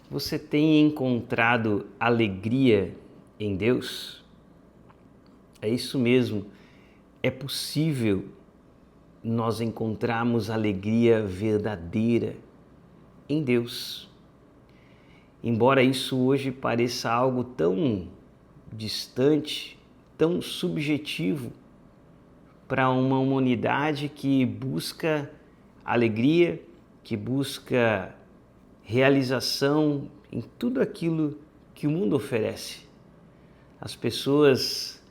Você tem encontrado alegria em Deus? É isso mesmo. É possível nós encontrarmos alegria verdadeira em Deus. Embora isso hoje pareça algo tão distante, tão subjetivo para uma humanidade que busca alegria, que busca realização em tudo aquilo que o mundo oferece. As pessoas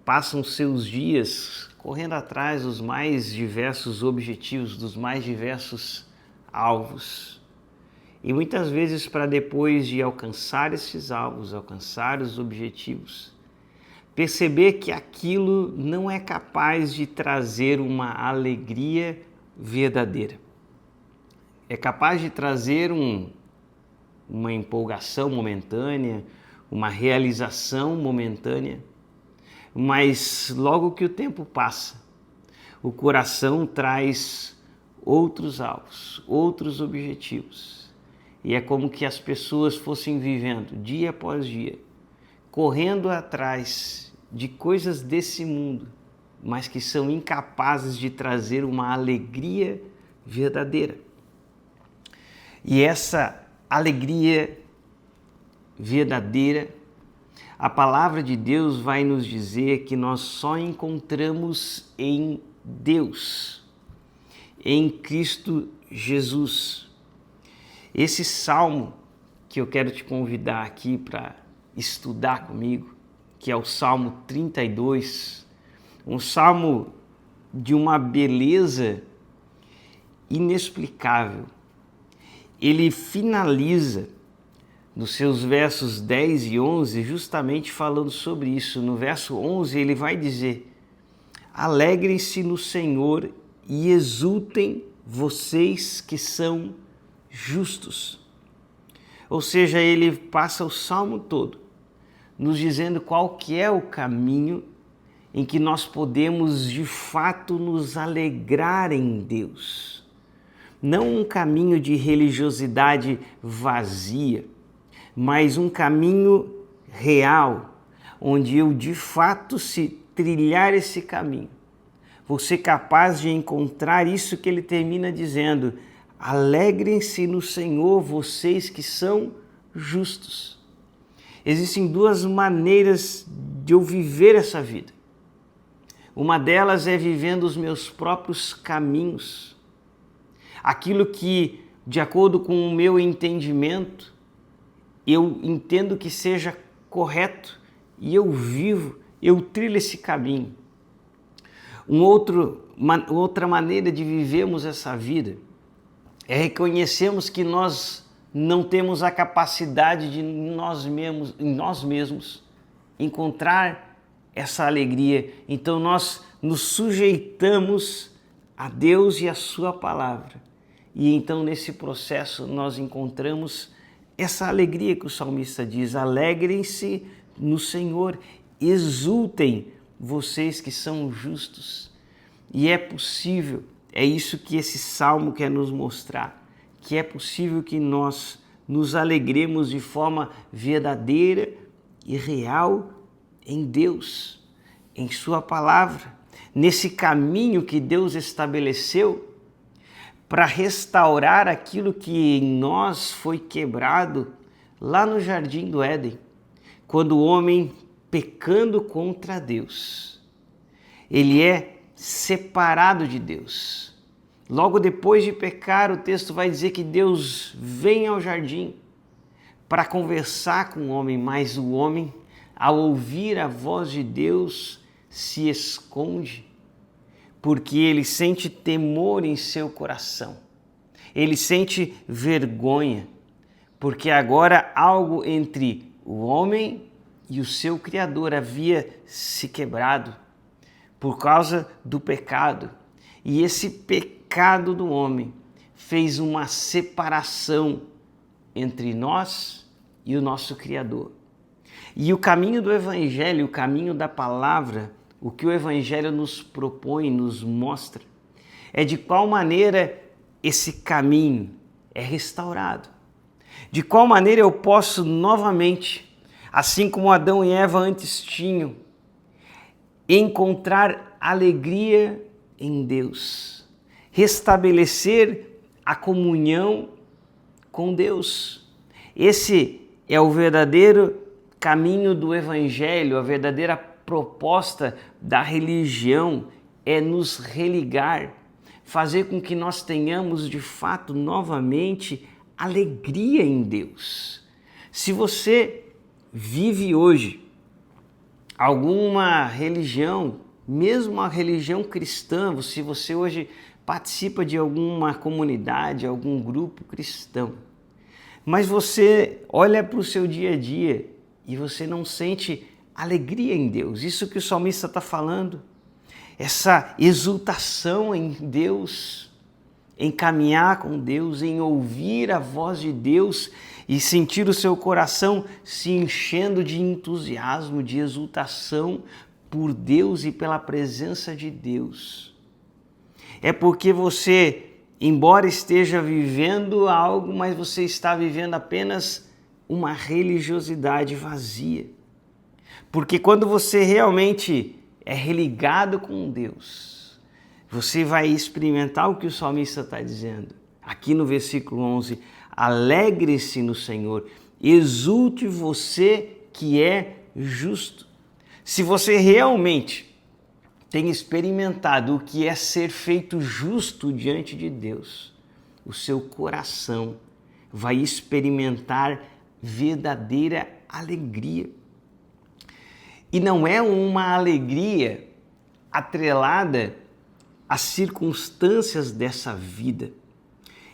passam seus dias correndo atrás dos mais diversos objetivos, dos mais diversos alvos. E muitas vezes, para depois de alcançar esses alvos, alcançar os objetivos, perceber que aquilo não é capaz de trazer uma alegria verdadeira. É capaz de trazer uma empolgação momentânea, uma realização momentânea, mas logo que o tempo passa, o coração traz outros alvos, outros objetivos. E é como que as pessoas fossem vivendo dia após dia, correndo atrás de coisas desse mundo, mas que são incapazes de trazer uma alegria verdadeira. E essa alegria verdadeira, a palavra de Deus vai nos dizer que nós só encontramos em Deus, em Cristo Jesus. Esse salmo que eu quero te convidar aqui para estudar comigo, que é o Salmo 32, um salmo de uma beleza inexplicável. Ele finaliza nos seus versos 10 e 11 justamente falando sobre isso. No verso 11 ele vai dizer: alegrem-se no Senhor e exultem vocês que são justos. Ou seja, ele passa o salmo todo nos dizendo qual que é o caminho em que nós podemos de fato nos alegrar em Deus. Não um caminho de religiosidade vazia, mas um caminho real, onde eu de fato, se trilhar esse caminho, vou ser capaz de encontrar isso que ele termina dizendo: alegrem-se no Senhor vocês que são justos. Existem duas maneiras de eu viver essa vida. Uma delas é vivendo os meus próprios caminhos, aquilo que, de acordo com o meu entendimento, eu entendo que seja correto e eu vivo, eu trilho esse caminho. Outra maneira de vivermos essa vida é reconhecermos que nós não temos a capacidade de em nós mesmos encontrar essa alegria. Então nós nos sujeitamos a Deus e a sua palavra. E então nesse processo nós encontramos essa alegria que o salmista diz: alegrem-se no Senhor, exultem vocês que são justos. E é possível, é isso que esse salmo quer nos mostrar, que é possível que nós nos alegremos de forma verdadeira e real em Deus, em sua palavra, nesse caminho que Deus estabeleceu para restaurar aquilo que em nós foi quebrado lá no Jardim do Éden, quando o homem, pecando contra Deus, ele é separado de Deus. Logo depois de pecar, o texto vai dizer que Deus vem ao jardim para conversar com o homem, mas o homem, ao ouvir a voz de Deus, se esconde, porque ele sente temor em seu coração. Ele sente vergonha, porque agora algo entre o homem e o seu Criador havia se quebrado por causa do pecado. E esse pecado do homem fez uma separação entre nós e o nosso Criador. E o caminho do Evangelho, o caminho da palavra, o que o Evangelho nos propõe, nos mostra, é de qual maneira esse caminho é restaurado. De qual maneira eu posso novamente, assim como Adão e Eva antes tinham, encontrar alegria em Deus, restabelecer a comunhão com Deus. Esse é o verdadeiro caminho do Evangelho, a verdadeira proposta da religião é nos religar, fazer com que nós tenhamos de fato novamente alegria em Deus. Se você vive hoje alguma religião, mesmo a religião cristã, se você hoje participa de alguma comunidade, algum grupo cristão, mas você olha para o seu dia a dia e você não sente alegria em Deus, isso que o salmista está falando, essa exultação em Deus, em caminhar com Deus, em ouvir a voz de Deus e sentir o seu coração se enchendo de entusiasmo, de exultação por Deus e pela presença de Deus. É porque você, embora esteja vivendo algo, mas você está vivendo apenas uma religiosidade vazia. Porque quando você realmente é religado com Deus, você vai experimentar o que o salmista está dizendo. Aqui no versículo 11, alegre-se no Senhor, exulte você que é justo. Se você realmente tem experimentado o que é ser feito justo diante de Deus, o seu coração vai experimentar verdadeira alegria. E não é uma alegria atrelada às circunstâncias dessa vida.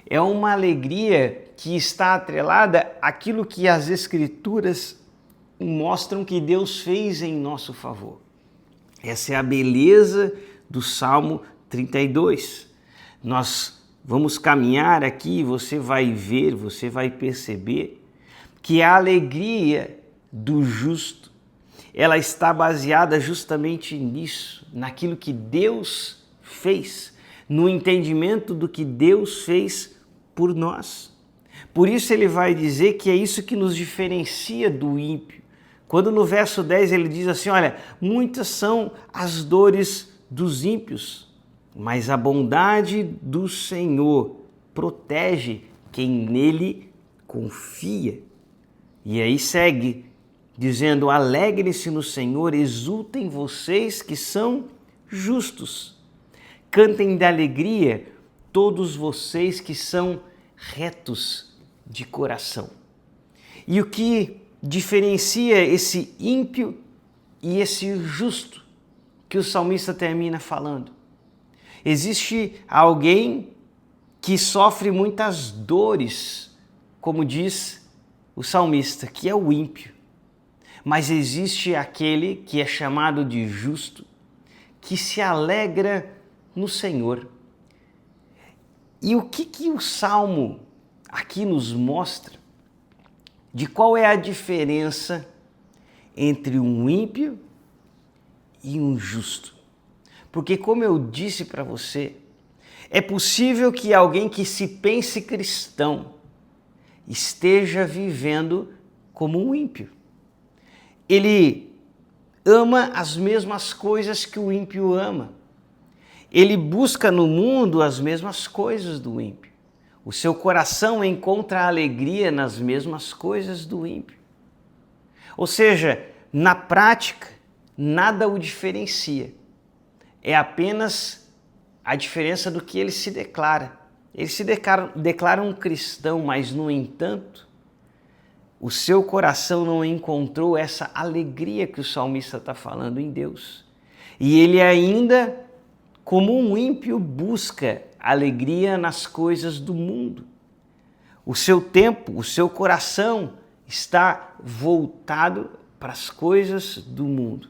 É uma alegria que está atrelada àquilo que as Escrituras mostram que Deus fez em nosso favor. Essa é a beleza do Salmo 32. Nós vamos caminhar aqui, você vai ver, você vai perceber que a alegria do justo, ela está baseada justamente nisso, naquilo que Deus fez, no entendimento do que Deus fez por nós. Por isso ele vai dizer que é isso que nos diferencia do ímpio. Quando no verso 10 ele diz assim, olha, muitas são as dores dos ímpios, mas a bondade do Senhor protege quem nele confia. E aí segue dizendo, alegrem-se no Senhor, exultem vocês que são justos. Cantem de alegria todos vocês que são retos de coração. E o que diferencia esse ímpio e esse justo que o salmista termina falando? Existe alguém que sofre muitas dores, como diz o salmista, que é o ímpio. Mas existe aquele que é chamado de justo, que se alegra no Senhor. E o que o Salmo aqui nos mostra? De qual é a diferença entre um ímpio e um justo? Porque, como eu disse para você, é possível que alguém que se pense cristão esteja vivendo como um ímpio. Ele ama as mesmas coisas que o ímpio ama. Ele busca no mundo as mesmas coisas do ímpio. O seu coração encontra alegria nas mesmas coisas do ímpio. Ou seja, na prática, nada o diferencia. É apenas a diferença do que ele se declara. Ele se declara um cristão, mas, no entanto, o seu coração não encontrou essa alegria que o salmista está falando em Deus. E ele ainda, como um ímpio, busca alegria nas coisas do mundo. O seu tempo, o seu coração está voltado para as coisas do mundo.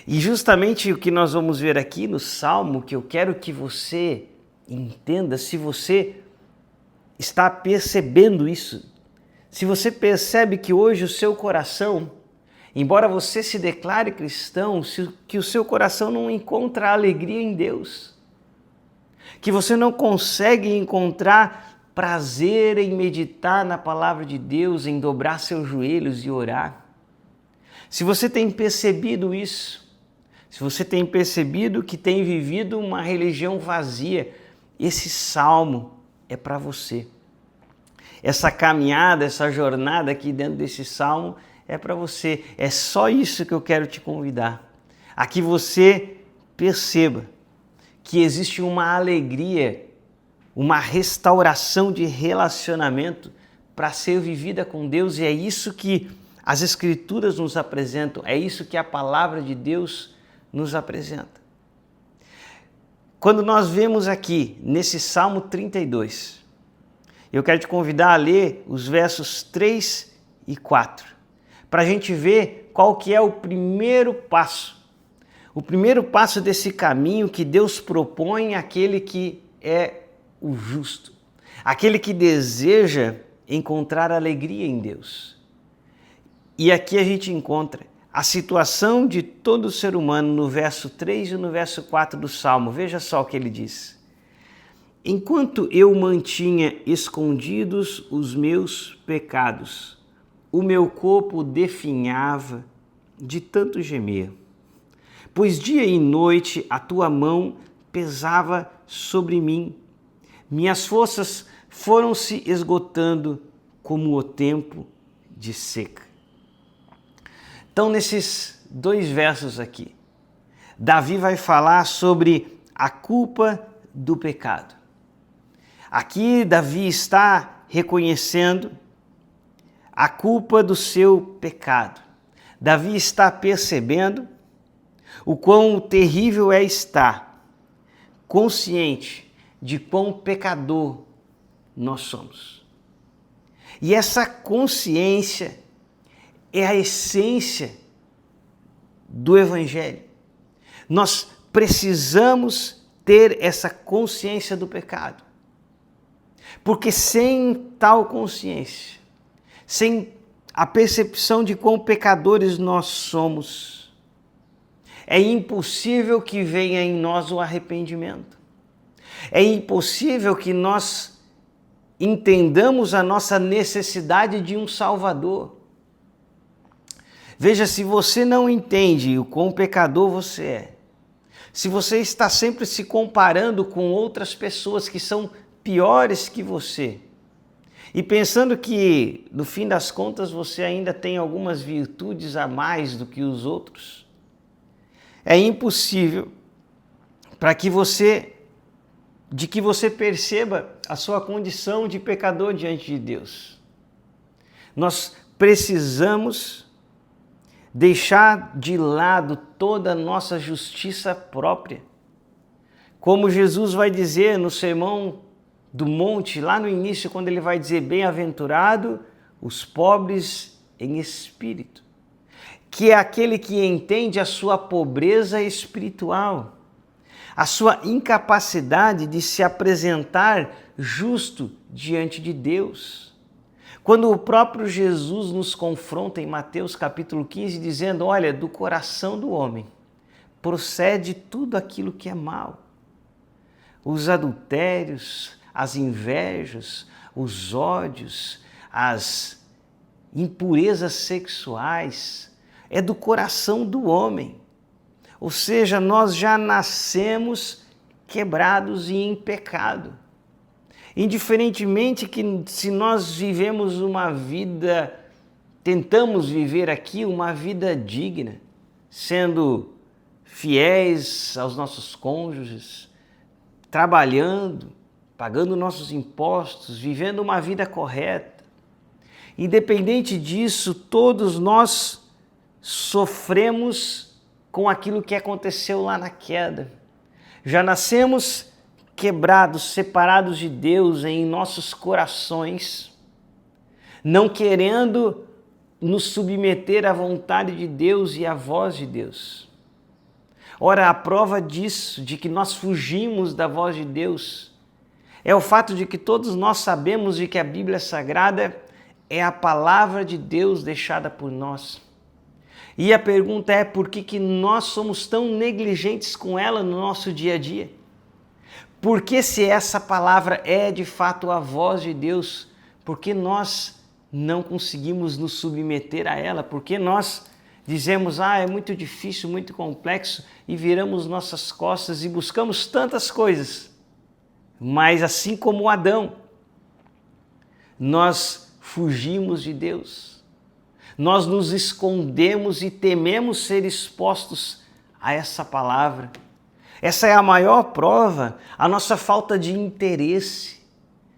E justamente o que nós vamos ver aqui no Salmo, que eu quero que você entenda, se você está percebendo isso, se você percebe que hoje o seu coração, embora você se declare cristão, que o seu coração não encontra alegria em Deus, que você não consegue encontrar prazer em meditar na palavra de Deus, em dobrar seus joelhos e orar. Se você tem percebido isso, se você tem percebido que tem vivido uma religião vazia, esse salmo é para você. Essa caminhada, essa jornada aqui dentro desse salmo é para você. É só isso que eu quero te convidar. A que você perceba que existe uma alegria, uma restauração de relacionamento para ser vivida com Deus, e é isso que as Escrituras nos apresentam, é isso que a palavra de Deus nos apresenta. Quando nós vemos aqui nesse Salmo 32, eu quero te convidar a ler os versos 3 e 4, para a gente ver qual que é o primeiro passo desse caminho que Deus propõe àquele que é o justo, aquele que deseja encontrar alegria em Deus. E aqui a gente encontra a situação de todo ser humano no verso 3 e no verso 4 do Salmo. Veja só o que ele diz. Enquanto eu mantinha escondidos os meus pecados, o meu corpo definhava de tanto gemer. Pois dia e noite a tua mão pesava sobre mim. Minhas forças foram se esgotando como o tempo de seca. Então, nesses dois versos aqui, Davi vai falar sobre a culpa do pecado. Aqui, Davi está reconhecendo a culpa do seu pecado. Davi está percebendo o quão terrível é estar consciente de quão pecador nós somos. E essa consciência é a essência do Evangelho. Nós precisamos ter essa consciência do pecado. Porque sem tal consciência, sem a percepção de quão pecadores nós somos, é impossível que venha em nós o arrependimento. É impossível que nós entendamos a nossa necessidade de um Salvador. Veja, se você não entende o quão pecador você é, se você está sempre se comparando com outras pessoas que são piores que você, e pensando que, no fim das contas, você ainda tem algumas virtudes a mais do que os outros, é impossível que você perceba a sua condição de pecador diante de Deus. Nós precisamos deixar de lado toda a nossa justiça própria. Como Jesus vai dizer no Sermão do Monte, lá no início, quando ele vai dizer: bem-aventurado os pobres em espírito, que é aquele que entende a sua pobreza espiritual, a sua incapacidade de se apresentar justo diante de Deus. Quando o próprio Jesus nos confronta em Mateus capítulo 15, dizendo: olha, do coração do homem procede tudo aquilo que é mal. Os adultérios, as invejas, os ódios, as impurezas sexuais, é do coração do homem. Ou seja, nós já nascemos quebrados e em pecado. Indiferentemente que se nós vivemos uma vida, tentamos viver aqui uma vida digna, sendo fiéis aos nossos cônjuges, trabalhando, pagando nossos impostos, vivendo uma vida correta. Independente disso, todos nós sofremos com aquilo que aconteceu lá na queda. Já nascemos quebrados, separados de Deus em nossos corações, não querendo nos submeter à vontade de Deus e à voz de Deus. Ora, a prova disso, de que nós fugimos da voz de Deus, é o fato de que todos nós sabemos de que a Bíblia Sagrada é a palavra de Deus deixada por nós. E a pergunta é: por que nós somos tão negligentes com ela no nosso dia a dia? Porque se essa palavra é de fato a voz de Deus, por que nós não conseguimos nos submeter a ela? Porque nós dizemos, é muito difícil, muito complexo, e viramos nossas costas e buscamos tantas coisas. Mas assim como Adão, nós fugimos de Deus. Nós nos escondemos e tememos ser expostos a essa palavra. Essa é a maior prova, a nossa falta de interesse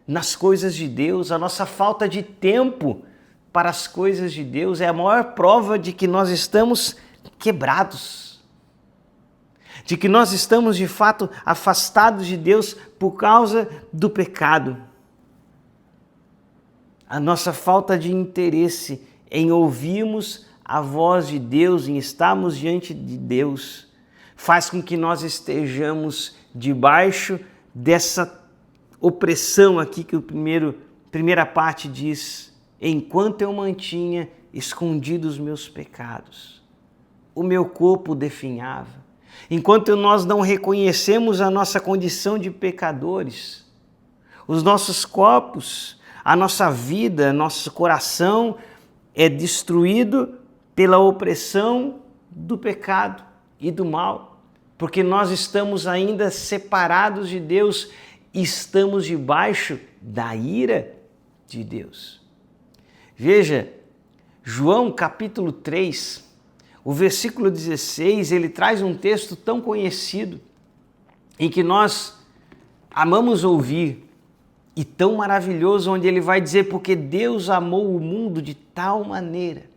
nas coisas de Deus, a nossa falta de tempo para as coisas de Deus, é a maior prova de que nós estamos quebrados, de que nós estamos de fato afastados de Deus por causa do pecado. A nossa falta de interesse em ouvirmos a voz de Deus, em estarmos diante de Deus, faz com que nós estejamos debaixo dessa opressão aqui que a primeira parte diz, enquanto eu mantinha escondidos os meus pecados, o meu corpo definhava. Enquanto nós não reconhecemos a nossa condição de pecadores, os nossos corpos, a nossa vida, nosso coração é destruído pela opressão do pecado e do mal, porque nós estamos ainda separados de Deus, estamos debaixo da ira de Deus. Veja, João capítulo 3, o versículo 16, ele traz um texto tão conhecido, em que nós amamos ouvir, e tão maravilhoso, onde ele vai dizer, porque Deus amou o mundo de tal maneira.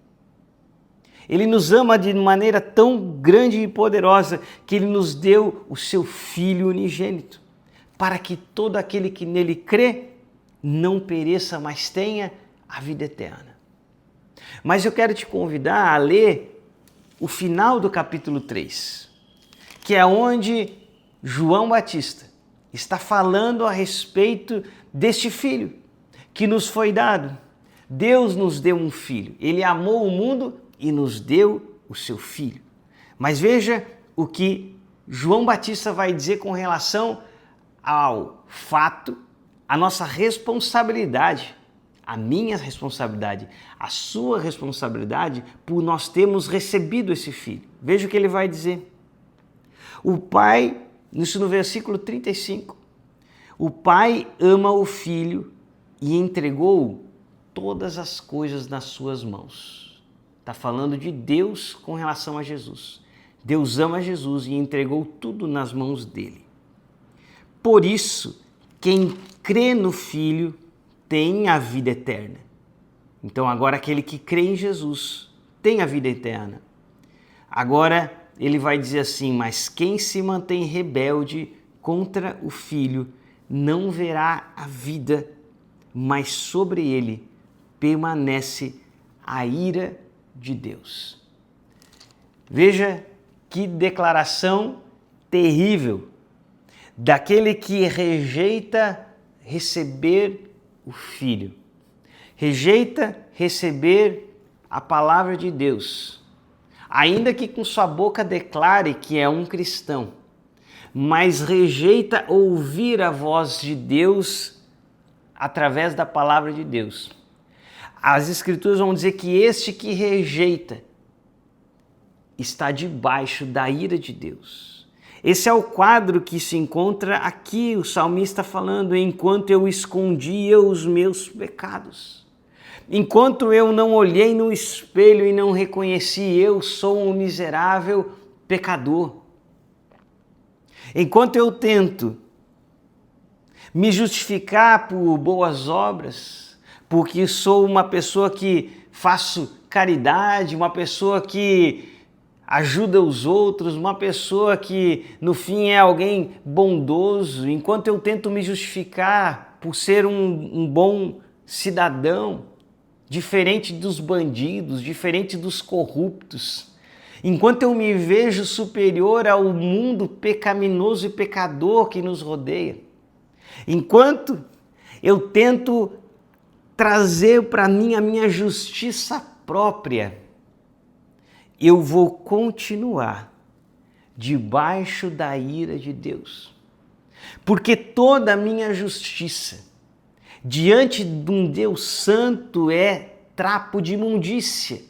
Ele nos ama de maneira tão grande e poderosa, que ele nos deu o seu Filho unigênito, para que todo aquele que nele crê não pereça, mas tenha a vida eterna. Mas eu quero te convidar a ler o final do capítulo 3, que é onde João Batista está falando a respeito deste filho que nos foi dado. Deus nos deu um filho, ele amou o mundo e nos deu o seu filho. Mas veja o que João Batista vai dizer com relação ao fato, a nossa responsabilidade, a minha responsabilidade, a sua responsabilidade por nós termos recebido esse filho. Veja o que ele vai dizer. O Pai, isso no versículo 35, o Pai ama o Filho e entregou todas as coisas nas suas mãos. Está falando de Deus com relação a Jesus. Deus ama Jesus e entregou tudo nas mãos dele. Por isso, quem crê no Filho tem a vida eterna. Então agora aquele que crê em Jesus tem a vida eterna. Agora ele vai dizer assim, mas quem se mantém rebelde contra o Filho não verá a vida, mas sobre ele permanece a ira de Deus. Veja que declaração terrível daquele que rejeita receber o Filho, rejeita receber a palavra de Deus, ainda que com sua boca declare que é um cristão, mas rejeita ouvir a voz de Deus através da palavra de Deus. As Escrituras vão dizer que este que rejeita está debaixo da ira de Deus. Esse é o quadro que se encontra aqui, o salmista falando, enquanto eu escondia os meus pecados. Enquanto eu não olhei no espelho e não reconheci eu sou um miserável pecador. Enquanto eu tento me justificar por boas obras, porque sou uma pessoa que faço caridade, uma pessoa que ajuda os outros, uma pessoa que no fim é alguém bondoso, enquanto eu tento me justificar por ser um bom cidadão, diferente dos bandidos, diferente dos corruptos, enquanto eu me vejo superior ao mundo pecaminoso e pecador que nos rodeia, enquanto eu tento trazer para mim a minha justiça própria, eu vou continuar debaixo da ira de Deus. Porque toda a minha justiça diante de um Deus santo é trapo de imundícia.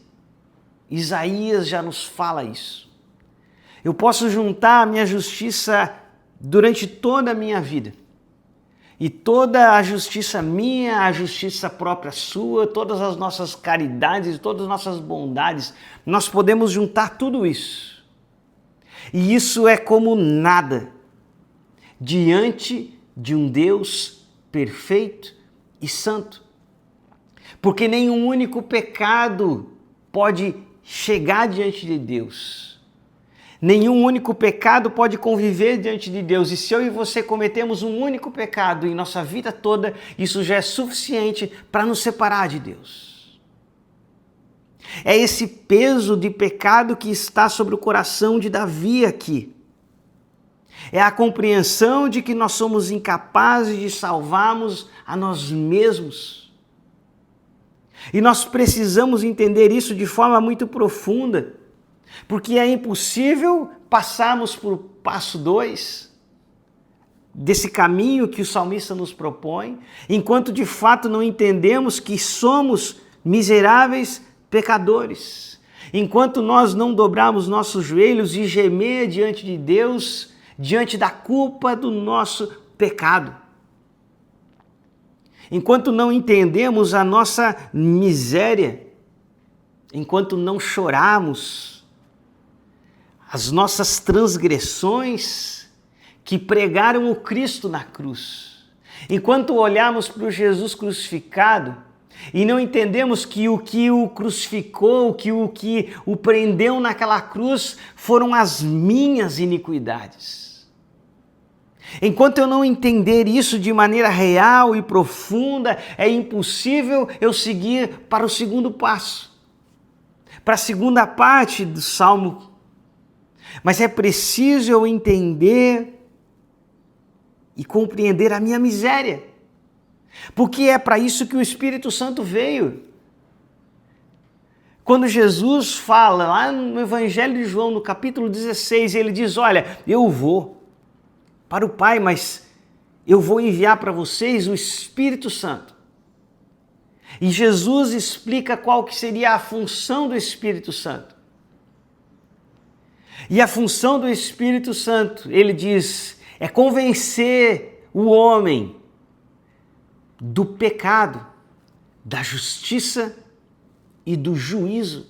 Isaías já nos fala isso. Eu posso juntar a minha justiça durante toda a minha vida. E toda a justiça minha, a justiça própria sua, todas as nossas caridades, todas as nossas bondades, nós podemos juntar tudo isso. E isso é como nada diante de um Deus perfeito e santo. Porque nenhum único pecado pode chegar diante de Deus. Nenhum único pecado pode conviver diante de Deus. E se eu e você cometemos um único pecado em nossa vida toda, isso já é suficiente para nos separar de Deus. É esse peso de pecado que está sobre o coração de Davi aqui. É a compreensão de que nós somos incapazes de salvarmos a nós mesmos. E nós precisamos entender isso de forma muito profunda. Porque é impossível passarmos por passo 2 desse caminho que o salmista nos propõe, enquanto de fato não entendemos que somos miseráveis pecadores. Enquanto nós não dobrarmos nossos joelhos e gemer diante de Deus, diante da culpa do nosso pecado. Enquanto não entendemos a nossa miséria, enquanto não chorarmos as nossas transgressões que pregaram o Cristo na cruz. Enquanto olhamos para o Jesus crucificado e não entendemos que o crucificou, que o prendeu naquela cruz foram as minhas iniquidades. Enquanto eu não entender isso de maneira real e profunda, é impossível eu seguir para o segundo passo, para a segunda parte do Salmo. Mas é preciso eu entender e compreender a minha miséria. Porque é para isso que o Espírito Santo veio. Quando Jesus fala lá no Evangelho de João, no capítulo 16, ele diz, olha, eu vou para o Pai, mas eu vou enviar para vocês o Espírito Santo. E Jesus explica qual que seria a função do Espírito Santo. E a função do Espírito Santo, ele diz, é convencer o homem do pecado, da justiça e do juízo.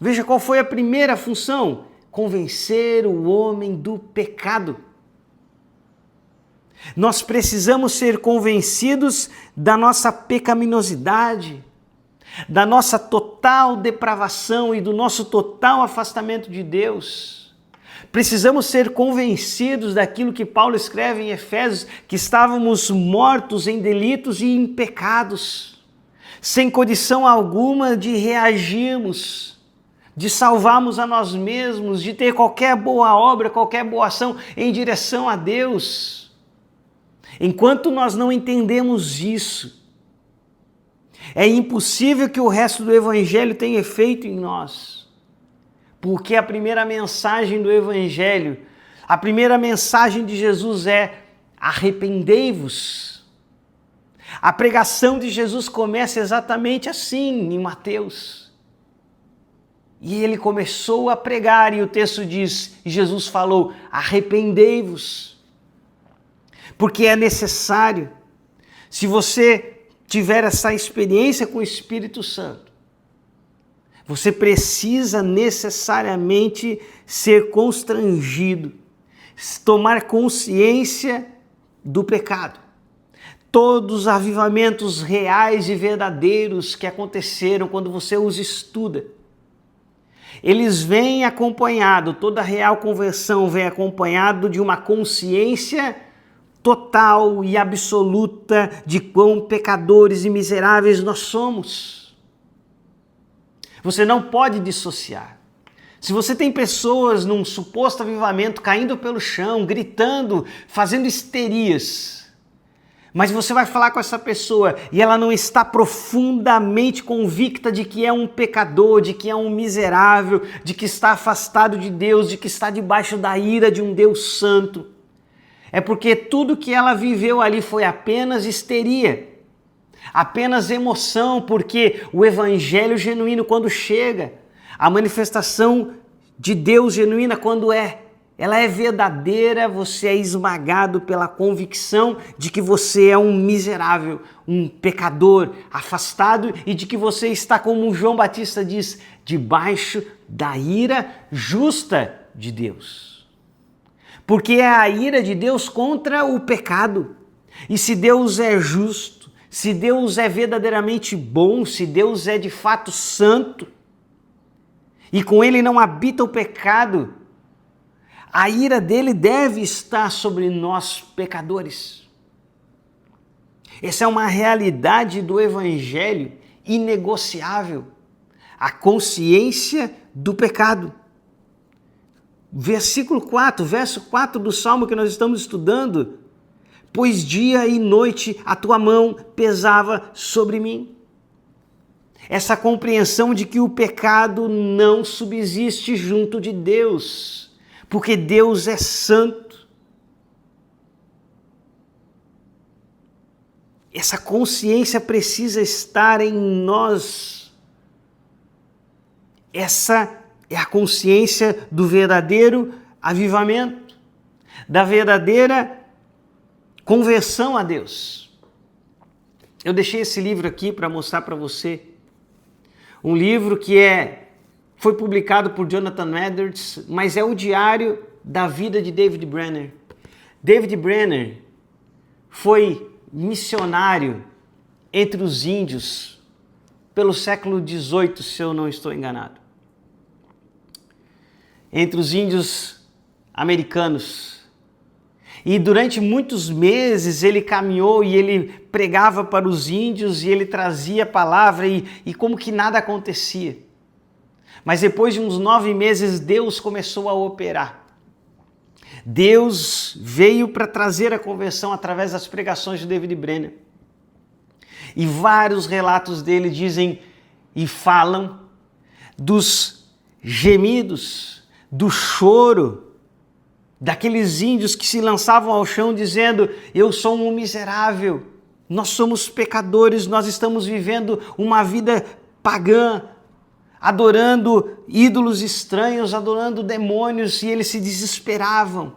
Veja qual foi a primeira função: convencer o homem do pecado. Nós precisamos ser convencidos da nossa pecaminosidade, da nossa total depravação e do nosso total afastamento de Deus. Precisamos ser convencidos daquilo que Paulo escreve em Efésios, que estávamos mortos em delitos e em pecados, sem condição alguma de reagirmos, de salvarmos a nós mesmos, de ter qualquer boa obra, qualquer boa ação em direção a Deus. Enquanto nós não entendemos isso, é impossível que o resto do Evangelho tenha efeito em nós. Porque a primeira mensagem do Evangelho, a primeira mensagem de Jesus é: arrependei-vos. A pregação de Jesus começa exatamente assim em Mateus. E ele começou a pregar e o texto diz, e Jesus falou, arrependei-vos. Porque é necessário, se você tiver essa experiência com o Espírito Santo, você precisa necessariamente ser constrangido, tomar consciência do pecado. Todos os avivamentos reais e verdadeiros que aconteceram quando você os estuda, eles vêm acompanhado, toda real conversão vem acompanhado de uma consciência total e absoluta de quão pecadores e miseráveis nós somos. Você não pode dissociar. Se você tem pessoas num suposto avivamento caindo pelo chão, gritando, fazendo histerias, mas você vai falar com essa pessoa e ela não está profundamente convicta de que é um pecador, de que é um miserável, de que está afastado de Deus, de que está debaixo da ira de um Deus santo, é porque tudo que ela viveu ali foi apenas histeria, apenas emoção, porque o evangelho genuíno, quando chega, a manifestação de Deus genuína, quando ela é verdadeira, você é esmagado pela convicção de que você é um miserável, um pecador afastado e de que você está, como João Batista diz, debaixo da ira justa de Deus. Porque é a ira de Deus contra o pecado. E se Deus é justo, se Deus é verdadeiramente bom, se Deus é de fato santo, e com ele não habita o pecado, a ira dele deve estar sobre nós pecadores. Essa é uma realidade do evangelho inegociável. A consciência do pecado. Verso 4 do Salmo que nós estamos estudando. Pois dia e noite a tua mão pesava sobre mim. Essa compreensão de que o pecado não subsiste junto de Deus, porque Deus é santo. Essa consciência precisa estar em nós. Essa é a consciência do verdadeiro avivamento, da verdadeira conversão a Deus. Eu deixei esse livro aqui para mostrar para você. Um livro que foi publicado por Jonathan Edwards, mas é o diário da vida de David Brenner. David Brenner foi missionário entre os índios pelo século XVIII, se eu não estou enganado. Entre os índios americanos. E durante muitos meses ele caminhou e ele pregava para os índios e ele trazia a palavra e como que nada acontecia. Mas depois de uns 9 meses Deus começou a operar. Deus veio para trazer a conversão através das pregações de David Brenner. E vários relatos dele dizem e falam dos gemidos, do choro, daqueles índios que se lançavam ao chão dizendo: eu sou um miserável, nós somos pecadores, nós estamos vivendo uma vida pagã, adorando ídolos estranhos, adorando demônios, e eles se desesperavam.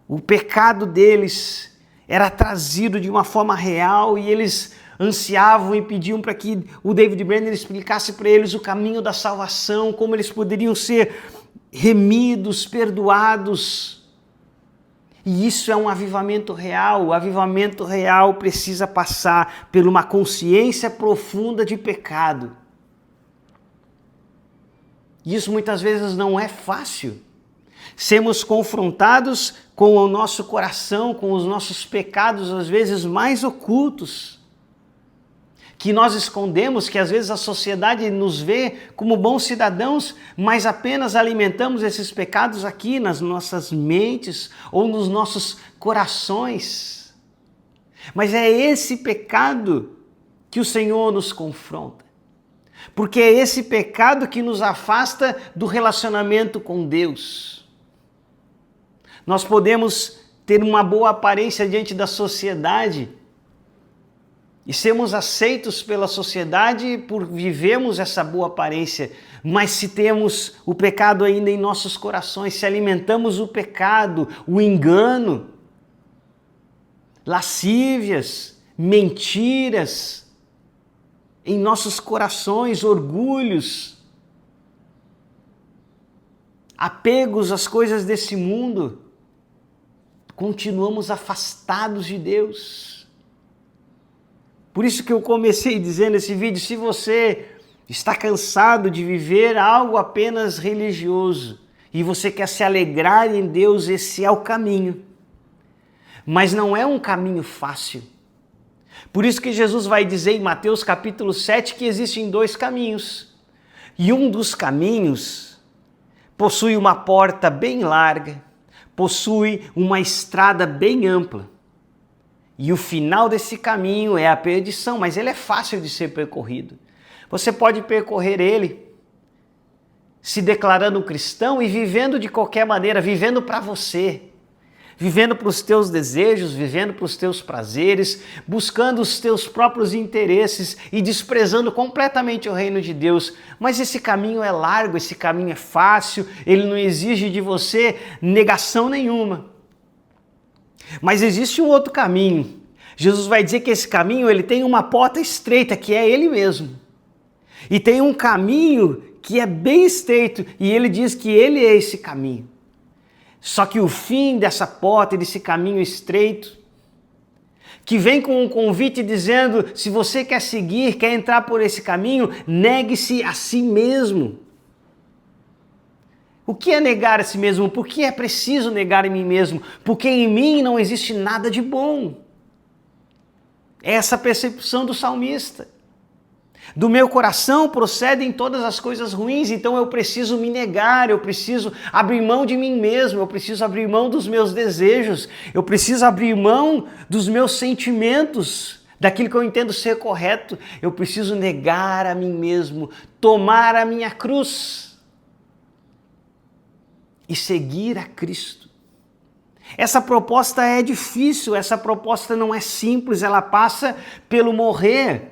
O pecado deles era trazido de uma forma real e eles ansiavam e pediam para que o David Brenner explicasse para eles o caminho da salvação, como eles poderiam ser remidos, perdoados. E isso é um avivamento real. O avivamento real precisa passar por uma consciência profunda de pecado. E isso muitas vezes não é fácil. Sermos confrontados com o nosso coração, com os nossos pecados, às vezes mais ocultos, que nós escondemos, que às vezes a sociedade nos vê como bons cidadãos, mas apenas alimentamos esses pecados aqui nas nossas mentes ou nos nossos corações. Mas é esse pecado que o Senhor nos confronta, porque é esse pecado que nos afasta do relacionamento com Deus. Nós podemos ter uma boa aparência diante da sociedade e sermos aceitos pela sociedade por vivermos essa boa aparência, mas se temos o pecado ainda em nossos corações, se alimentamos o pecado, o engano, lascívias, mentiras em nossos corações, orgulhos, apegos às coisas desse mundo, continuamos afastados de Deus. Por isso que eu comecei dizendo nesse vídeo, se você está cansado de viver algo apenas religioso e você quer se alegrar em Deus, esse é o caminho. Mas não é um caminho fácil. Por isso que Jesus vai dizer em Mateus capítulo 7 que existem 2 caminhos. E um dos caminhos possui uma porta bem larga, possui uma estrada bem ampla. E o final desse caminho é a perdição, mas ele é fácil de ser percorrido. Você pode percorrer ele se declarando um cristão e vivendo de qualquer maneira, vivendo para você, vivendo para os teus desejos, vivendo para os teus prazeres, buscando os teus próprios interesses e desprezando completamente o reino de Deus. Mas esse caminho é largo, esse caminho é fácil, ele não exige de você negação nenhuma. Mas existe um outro caminho. Jesus vai dizer que esse caminho ele tem uma porta estreita, que é ele mesmo. E tem um caminho que é bem estreito, e ele diz que ele é esse caminho. Só que o fim dessa porta, desse caminho estreito, que vem com um convite dizendo, se você quer seguir, quer entrar por esse caminho, negue-se a si mesmo. O que é negar a si mesmo? Por que é preciso negar a mim mesmo? Porque em mim não existe nada de bom. É essa percepção do salmista. Do meu coração procedem todas as coisas ruins, então eu preciso me negar, eu preciso abrir mão de mim mesmo, eu preciso abrir mão dos meus desejos, eu preciso abrir mão dos meus sentimentos, daquilo que eu entendo ser correto, eu preciso negar a mim mesmo, tomar a minha cruz e seguir a Cristo. Essa proposta é difícil, essa proposta não é simples, ela passa pelo morrer.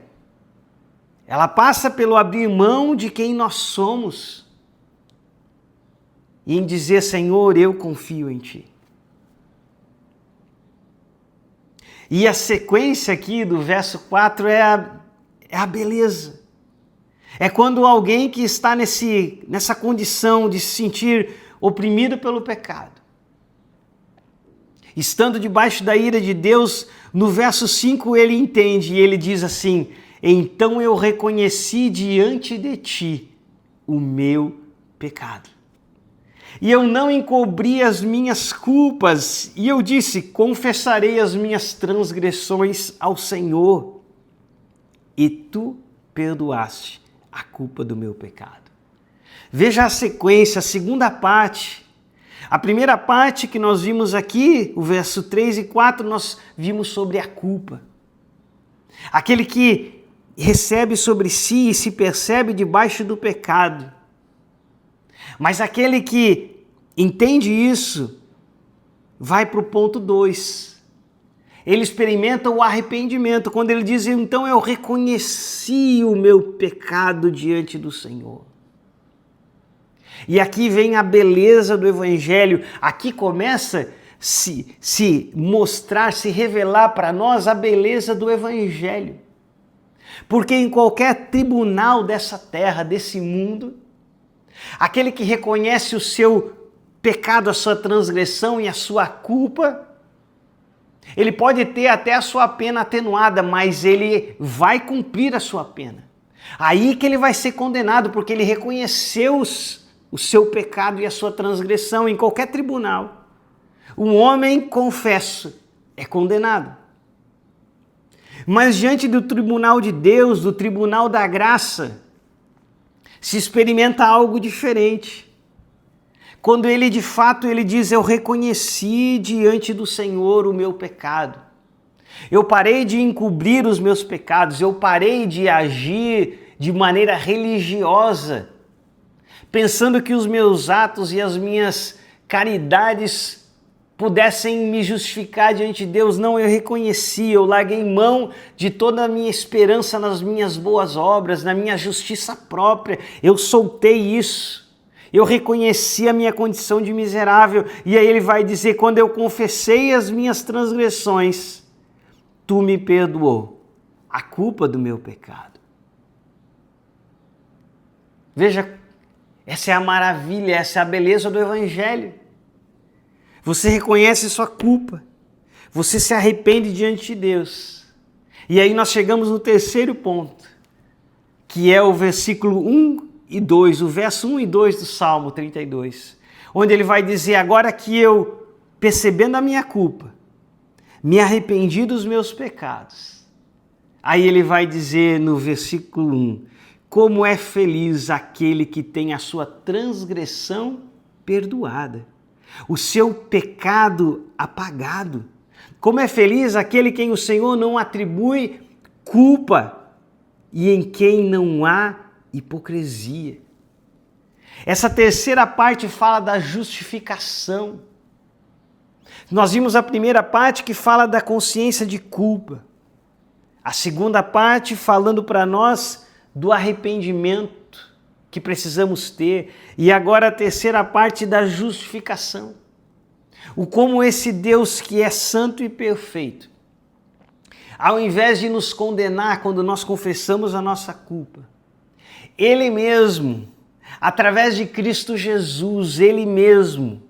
Ela passa pelo abrir mão de quem nós somos e em dizer, Senhor, eu confio em Ti. E a sequência aqui do verso 4 é a beleza. É quando alguém que está nessa condição de se sentir oprimido pelo pecado, estando debaixo da ira de Deus, no verso 5 ele entende e ele diz assim, então eu reconheci diante de ti o meu pecado. E eu não encobri as minhas culpas, e eu disse, confessarei as minhas transgressões ao Senhor, e tu perdoaste a culpa do meu pecado. Veja a sequência, a segunda parte. A primeira parte que nós vimos aqui, o verso 3 e 4, nós vimos sobre a culpa. Aquele que recebe sobre si e se percebe debaixo do pecado. Mas aquele que entende isso, vai para o ponto 2. Ele experimenta o arrependimento, quando ele diz, então eu reconheci o meu pecado diante do Senhor. E aqui vem a beleza do Evangelho, aqui começa se mostrar, se revelar para nós a beleza do Evangelho. Porque em qualquer tribunal dessa terra, desse mundo, aquele que reconhece o seu pecado, a sua transgressão e a sua culpa, ele pode ter até a sua pena atenuada, mas ele vai cumprir a sua pena. Aí que ele vai ser condenado, porque ele reconheceu o seu pecado e a sua transgressão em qualquer tribunal. Um homem confesso é condenado. Mas diante do tribunal de Deus, do tribunal da graça, se experimenta algo diferente. Quando ele de fato ele diz, eu reconheci diante do Senhor o meu pecado. Eu parei de encobrir os meus pecados, eu parei de agir de maneira religiosa, pensando que os meus atos e as minhas caridades pudessem me justificar diante de Deus. Não, eu reconheci, eu larguei mão de toda a minha esperança nas minhas boas obras, na minha justiça própria, eu soltei isso. Eu reconheci a minha condição de miserável, e aí ele vai dizer, quando eu confessei as minhas transgressões, tu me perdoou a culpa do meu pecado. Veja, essa é a maravilha, essa é a beleza do Evangelho. Você reconhece sua culpa, você se arrepende diante de Deus. E aí nós chegamos no terceiro ponto, que é o versículo 1 e 2, o verso 1 e 2 do Salmo 32, onde ele vai dizer, agora que eu, percebendo a minha culpa, me arrependi dos meus pecados. Aí ele vai dizer no versículo 1, como é feliz aquele que tem a sua transgressão perdoada, o seu pecado apagado. Como é feliz aquele quem o Senhor não atribui culpa e em quem não há hipocrisia. Essa terceira parte fala da justificação. Nós vimos a primeira parte que fala da consciência de culpa. A segunda parte falando para nós do arrependimento que precisamos ter. E agora a terceira parte da justificação. O como esse Deus que é santo e perfeito, ao invés de nos condenar quando nós confessamos a nossa culpa, Ele mesmo, através de Cristo Jesus, Ele mesmo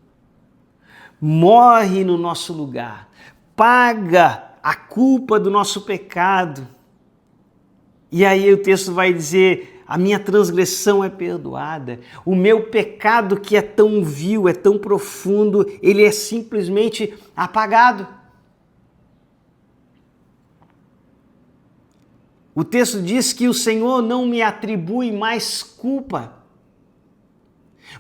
morre no nosso lugar, paga a culpa do nosso pecado. E aí o texto vai dizer, a minha transgressão é perdoada, o meu pecado que é tão vil, é tão profundo, ele é simplesmente apagado. O texto diz que o Senhor não me atribui mais culpa,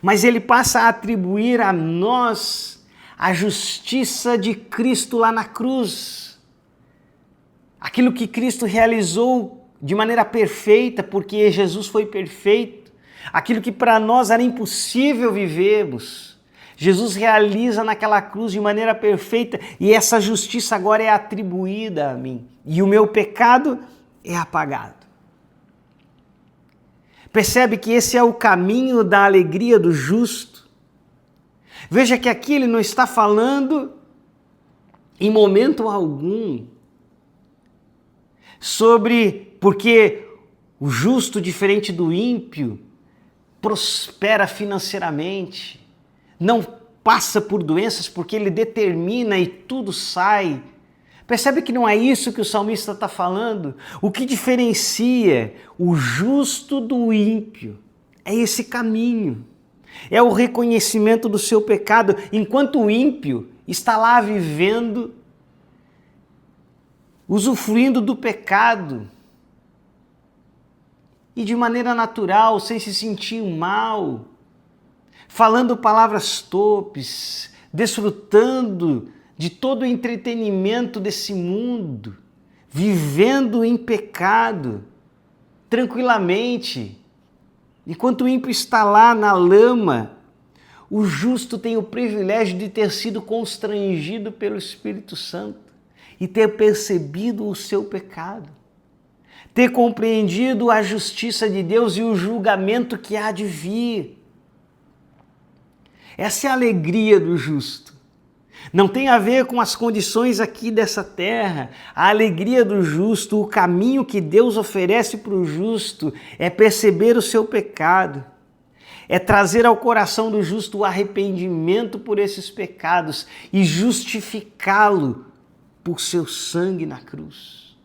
mas Ele passa a atribuir a nós a justiça de Cristo lá na cruz. Aquilo que Cristo realizou de maneira perfeita, porque Jesus foi perfeito. Aquilo que para nós era impossível vivermos, Jesus realiza naquela cruz de maneira perfeita e essa justiça agora é atribuída a mim. E o meu pecado é apagado. Percebe que esse é o caminho da alegria do justo? Veja que aqui ele não está falando em momento algum sobre porque o justo, diferente do ímpio, prospera financeiramente, não passa por doenças porque ele determina e tudo sai. Percebe que não é isso que o salmista está falando? O que diferencia o justo do ímpio é esse caminho. É o reconhecimento do seu pecado, enquanto o ímpio está lá vivendo, usufruindo do pecado e de maneira natural, sem se sentir mal, falando palavras torpes, desfrutando de todo o entretenimento desse mundo, vivendo em pecado, tranquilamente. Enquanto o ímpio está lá na lama, o justo tem o privilégio de ter sido constrangido pelo Espírito Santo e ter percebido o seu pecado, ter compreendido a justiça de Deus e o julgamento que há de vir. Essa é a alegria do justo. Não tem a ver com as condições aqui dessa terra. A alegria do justo, o caminho que Deus oferece para o justo é perceber o seu pecado, é trazer ao coração do justo o arrependimento por esses pecados e justificá-lo por seu sangue na cruz,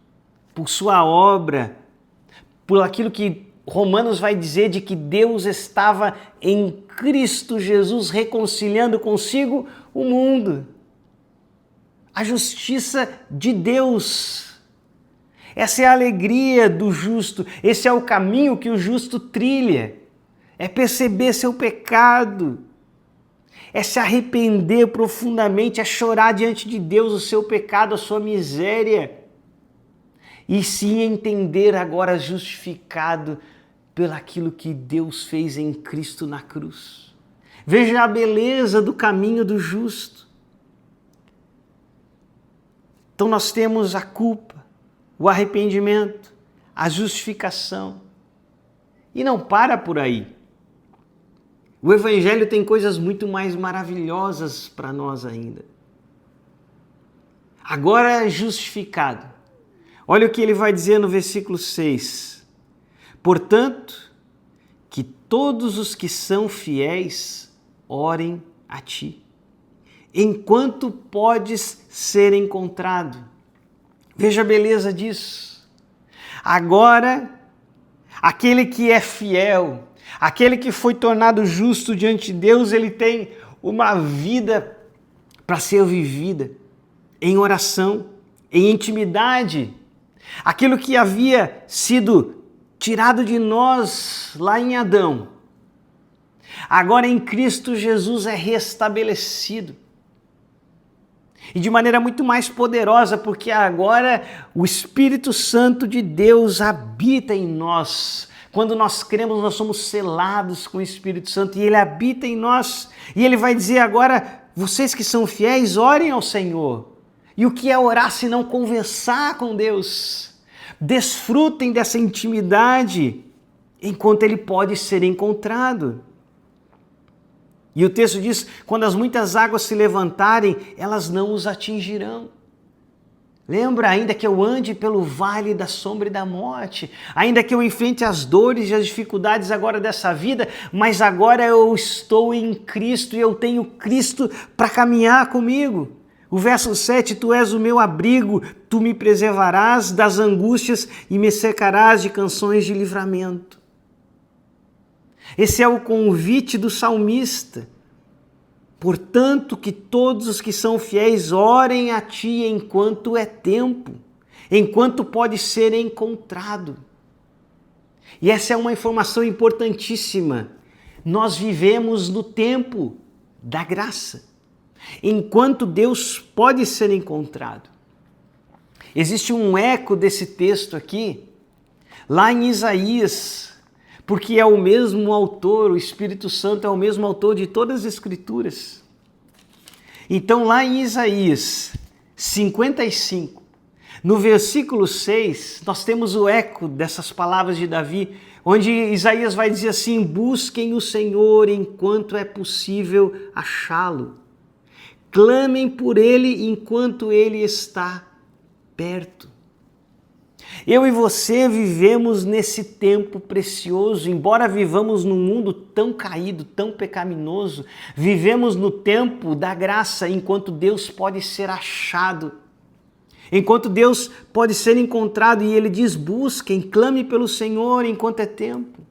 por sua obra, por aquilo que Romanos vai dizer de que Deus estava em Cristo Jesus reconciliando consigo o mundo. A justiça de Deus. Essa é a alegria do justo. Esse é o caminho que o justo trilha. É perceber seu pecado. É se arrepender profundamente, é chorar diante de Deus o seu pecado, a sua miséria. E se entender agora justificado pelaquilo que Deus fez em Cristo na cruz. Veja a beleza do caminho do justo. Então nós temos a culpa, o arrependimento, a justificação. E não para por aí. O Evangelho tem coisas muito mais maravilhosas para nós ainda. Agora é justificado. Olha o que ele vai dizer no versículo 6. Portanto, que todos os que são fiéis orem a ti, enquanto podes ser encontrado. Veja a beleza disso. Agora, aquele que é fiel, aquele que foi tornado justo diante de Deus, ele tem uma vida para ser vivida em oração, em intimidade. Aquilo que havia sido tirado de nós lá em Adão, agora em Cristo Jesus é restabelecido. E de maneira muito mais poderosa, porque agora o Espírito Santo de Deus habita em nós. Quando nós cremos, nós somos selados com o Espírito Santo e ele habita em nós. E ele vai dizer agora, vocês que são fiéis, orem ao Senhor. E o que é orar se não conversar com Deus? Desfrutem dessa intimidade enquanto ele pode ser encontrado. E o texto diz, quando as muitas águas se levantarem, elas não os atingirão. Lembra, ainda que eu ande pelo vale da sombra e da morte, ainda que eu enfrente as dores e as dificuldades agora dessa vida, mas agora eu estou em Cristo e eu tenho Cristo para caminhar comigo. O verso 7, tu és o meu abrigo, tu me preservarás das angústias e me cercarás de canções de livramento. Esse é o convite do salmista. Portanto, que todos os que são fiéis orem a ti enquanto é tempo, enquanto pode ser encontrado. E essa é uma informação importantíssima. Nós vivemos no tempo da graça, enquanto Deus pode ser encontrado. Existe um eco desse texto aqui, lá em Isaías, porque é o mesmo autor, o Espírito Santo é o mesmo autor de todas as Escrituras. Então, lá em Isaías 55, no versículo 6, nós temos o eco dessas palavras de Davi, onde Isaías vai dizer assim, busquem o Senhor enquanto é possível achá-lo. Clamem por ele enquanto ele está perto. Eu e você vivemos nesse tempo precioso, embora vivamos num mundo tão caído, tão pecaminoso, vivemos no tempo da graça, enquanto Deus pode ser achado, enquanto Deus pode ser encontrado, e ele diz, busquem, clame pelo Senhor enquanto é tempo.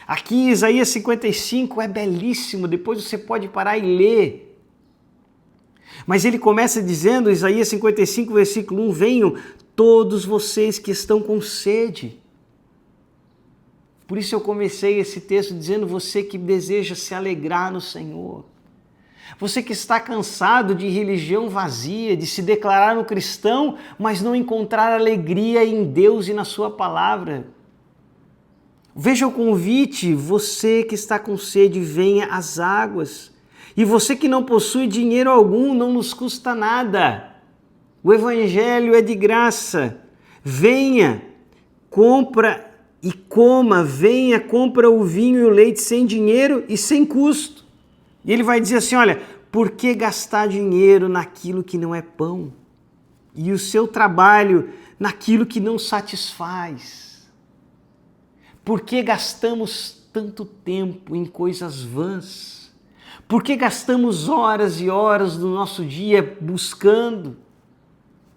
Aqui Isaías 55 é belíssimo, depois você pode parar e ler. Mas ele começa dizendo, Isaías 55, versículo 1, venham todos vocês que estão com sede. Por isso eu comecei esse texto dizendo, você que deseja se alegrar no Senhor. Você que está cansado de religião vazia, de se declarar um cristão, mas não encontrar alegria em Deus e na sua palavra. Veja o convite, você que está com sede, venha às águas. E você que não possui dinheiro algum, não nos custa nada. O Evangelho é de graça. Venha, compra e coma. Venha, compra o vinho e o leite sem dinheiro e sem custo. E ele vai dizer assim, olha, por que gastar dinheiro naquilo que não é pão? E o seu trabalho naquilo que não satisfaz? Por que gastamos tanto tempo em coisas vãs? Por que gastamos horas e horas do nosso dia buscando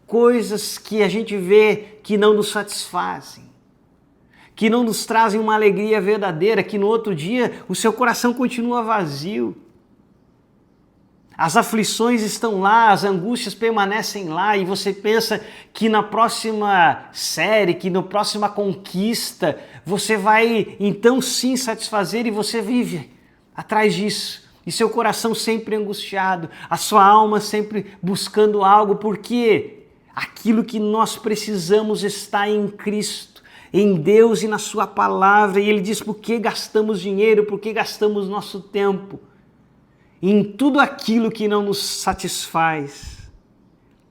coisas que a gente vê que não nos satisfazem, que não nos trazem uma alegria verdadeira, que no outro dia o seu coração continua vazio? As aflições estão lá, as angústias permanecem lá e você pensa que na próxima série, que na próxima conquista, você vai então sim satisfazer e você vive atrás disso. E seu coração sempre angustiado, a sua alma sempre buscando algo, porque aquilo que nós precisamos está em Cristo, em Deus e na sua palavra. E ele diz, por que gastamos dinheiro, por que gastamos nosso tempo em tudo aquilo que não nos satisfaz?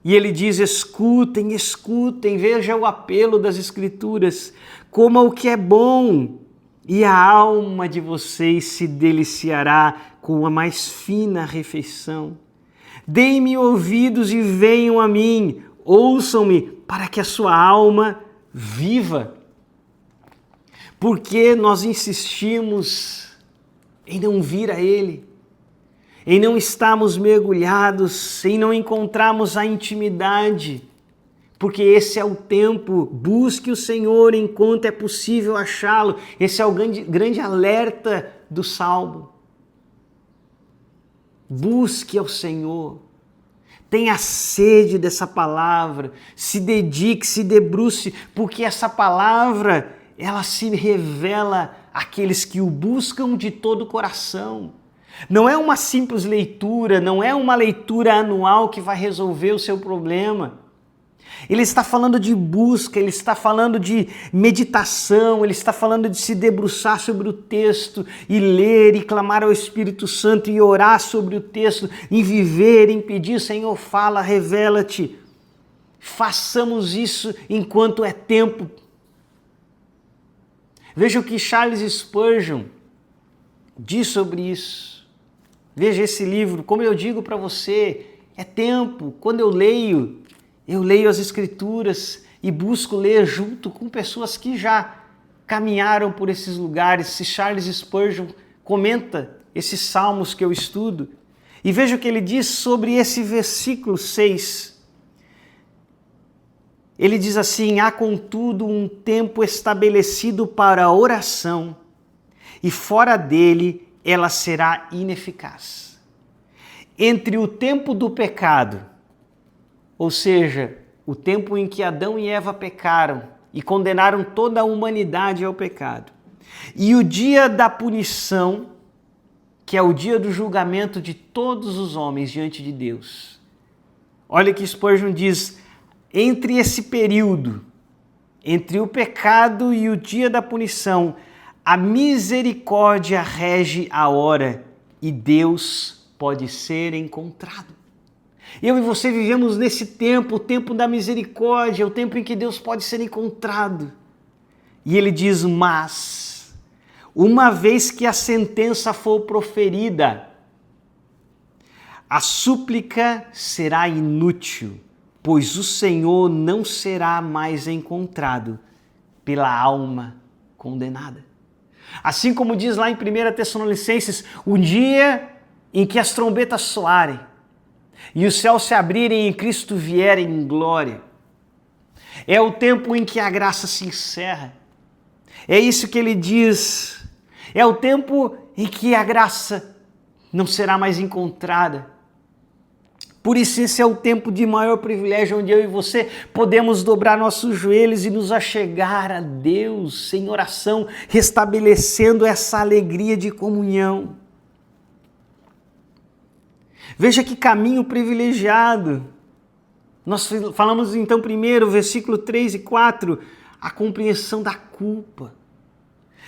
E ele diz, escutem, escutem, veja o apelo das Escrituras, coma o que é bom, e a alma de vocês se deliciará com a mais fina refeição. Deem-me ouvidos e venham a mim, ouçam-me para que a sua alma viva. Porque nós insistimos em não vir a Ele, em não estarmos mergulhados, em não encontrarmos a intimidade, porque esse é o tempo, busque o Senhor enquanto é possível achá-lo. Esse é o grande alerta do Salmo. Busque ao Senhor, tenha sede dessa palavra, se dedique, se debruce, porque essa palavra, ela se revela àqueles que o buscam de todo o coração. Não é uma simples leitura, não é uma leitura anual que vai resolver o seu problema. Ele está falando de busca, ele está falando de meditação, ele está falando de se debruçar sobre o texto e ler e clamar ao Espírito Santo e orar sobre o texto, em viver, em pedir, Senhor, fala, revela-te. Façamos isso enquanto é tempo. Veja o que Charles Spurgeon diz sobre isso. Veja esse livro, como eu digo para você, é tempo. Quando eu leio as Escrituras e busco ler junto com pessoas que já caminharam por esses lugares. Se Charles Spurgeon comenta esses salmos que eu estudo, e veja o que ele diz sobre esse versículo 6. Ele diz assim: há contudo um tempo estabelecido para a oração, e fora dele ela será ineficaz. Entre o tempo do pecado, ou seja, o tempo em que Adão e Eva pecaram e condenaram toda a humanidade ao pecado, e o dia da punição, que é o dia do julgamento de todos os homens diante de Deus. Olha que Spurgeon diz: entre esse período, entre o pecado e o dia da punição, a misericórdia rege a hora e Deus pode ser encontrado. Eu e você vivemos nesse tempo, o tempo da misericórdia, o tempo em que Deus pode ser encontrado. E ele diz: mas, uma vez que a sentença for proferida, a súplica será inútil, pois o Senhor não será mais encontrado pela alma condenada. Assim como diz lá em 1 Tessalonicenses, o dia em que as trombetas soarem e os céus se abrirem e Cristo vier em glória, é o tempo em que a graça se encerra. É isso que ele diz. É o tempo em que a graça não será mais encontrada. Por isso esse é o tempo de maior privilégio, onde eu e você podemos dobrar nossos joelhos e nos achegar a Deus em oração, restabelecendo essa alegria de comunhão. Veja que caminho privilegiado. Nós falamos então primeiro, versículo 3 e 4, a compreensão da culpa.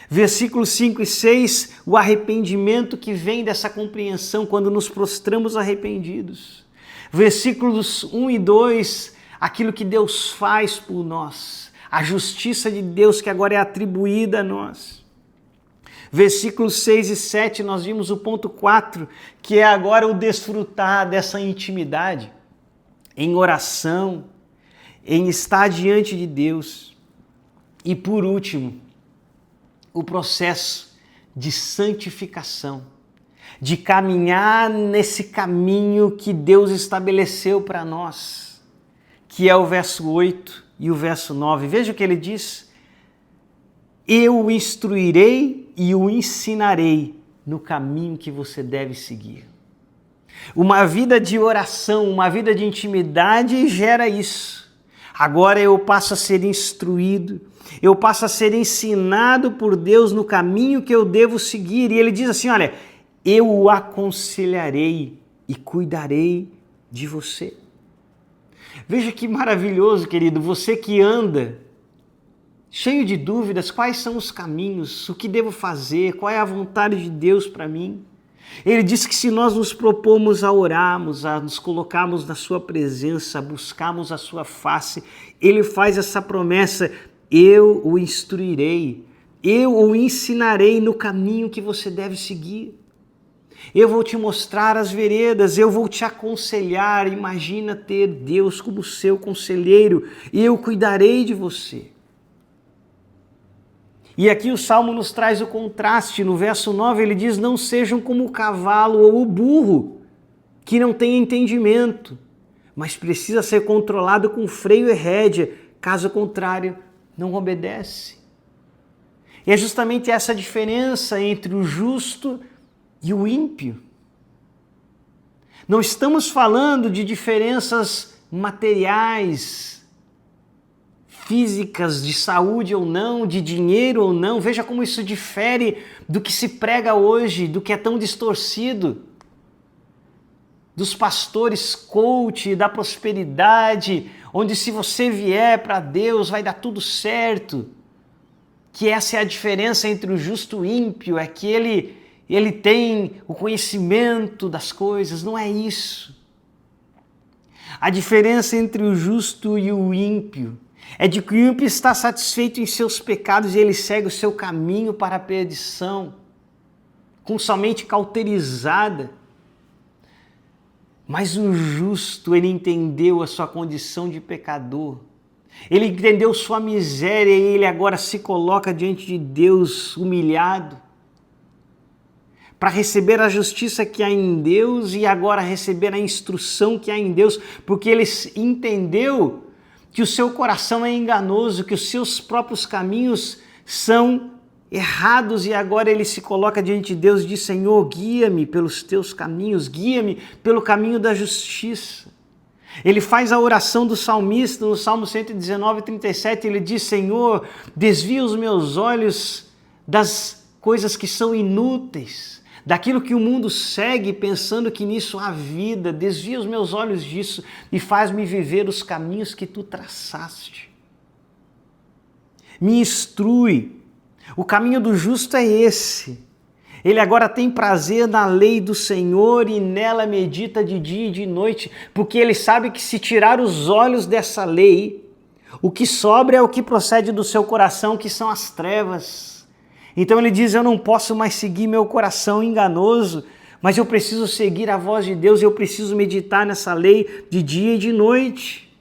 Versículos 5 e 6, o arrependimento que vem dessa compreensão quando nos prostramos arrependidos. Versículos 1 e 2, aquilo que Deus faz por nós, a justiça de Deus que agora é atribuída a nós. Versículos 6 e 7, nós vimos o ponto 4, que é agora o desfrutar dessa intimidade, em oração, em estar diante de Deus. E por último, o processo de santificação, de caminhar nesse caminho que Deus estabeleceu para nós, que é o verso 8 e o verso 9. Veja o que ele diz: eu o instruirei e o ensinarei no caminho que você deve seguir. Uma vida de oração, uma vida de intimidade gera isso. Agora eu passo a ser instruído, eu passo a ser ensinado por Deus no caminho que eu devo seguir. E ele diz assim, olha, eu o aconselharei e cuidarei de você. Veja que maravilhoso, querido, você que anda cheio de dúvidas, quais são os caminhos, o que devo fazer, qual é a vontade de Deus para mim. Ele diz que se nós nos propomos a orarmos, a nos colocarmos na sua presença, a buscarmos a sua face, ele faz essa promessa: eu o instruirei, eu o ensinarei no caminho que você deve seguir. Eu vou te mostrar as veredas, eu vou te aconselhar. Imagina ter Deus como seu conselheiro, e eu cuidarei de você. E aqui o Salmo nos traz o contraste. No verso 9 ele diz: não sejam como o cavalo ou o burro, que não tem entendimento, mas precisa ser controlado com freio e rédea, caso contrário, não obedece. E é justamente essa diferença entre o justo e o ímpio. Não estamos falando de diferenças materiais, físicas, de saúde ou não, de dinheiro ou não. Veja como isso difere do que se prega hoje, do que é tão distorcido. dos pastores coach, da prosperidade, onde se você vier para Deus vai dar tudo certo, que essa é a diferença entre o justo e o ímpio, é que ele tem o conhecimento das coisas. Não é isso. A diferença entre o justo e o ímpio é de que o ímpio está satisfeito em seus pecados e ele segue o seu caminho para a perdição, com somente cauterizada. Mas o justo, ele entendeu a sua condição de pecador. Ele entendeu sua miséria e ele agora se coloca diante de Deus humilhado para receber a justiça que há em Deus e agora receber a instrução que há em Deus, porque ele entendeu que o seu coração é enganoso, que os seus próprios caminhos são errados e agora ele se coloca diante de Deus e diz: Senhor, guia-me pelos teus caminhos, guia-me pelo caminho da justiça. Ele faz a oração do salmista no Salmo 119, 37, ele diz: Senhor, desvia os meus olhos das coisas que são inúteis, daquilo que o mundo segue pensando que nisso há vida, desvia os meus olhos disso e faz-me viver os caminhos que tu traçaste. Me instrui. O caminho do justo é esse. Ele agora tem prazer na lei do Senhor e nela medita de dia e de noite, porque ele sabe que se tirar os olhos dessa lei, o que sobra é o que procede do seu coração, que são as trevas. Então ele diz: eu não posso mais seguir meu coração enganoso, mas eu preciso seguir a voz de Deus, eu preciso meditar nessa lei de dia e de noite.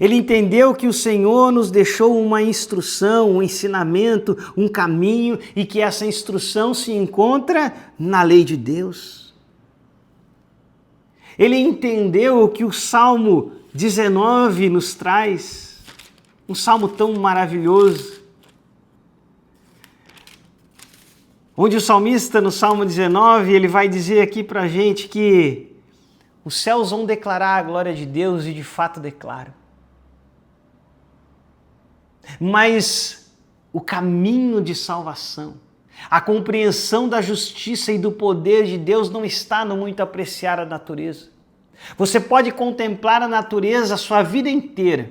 Ele entendeu que o Senhor nos deixou uma instrução, um ensinamento, um caminho e que essa instrução se encontra na lei de Deus. Ele entendeu o que o Salmo 19 nos traz, um salmo tão maravilhoso, onde o salmista no Salmo 19 ele vai dizer aqui para a gente que os céus vão declarar a glória de Deus e de fato declaram. Mas o caminho de salvação, a compreensão da justiça e do poder de Deus não está no muito apreciar a natureza. Você pode contemplar a natureza a sua vida inteira,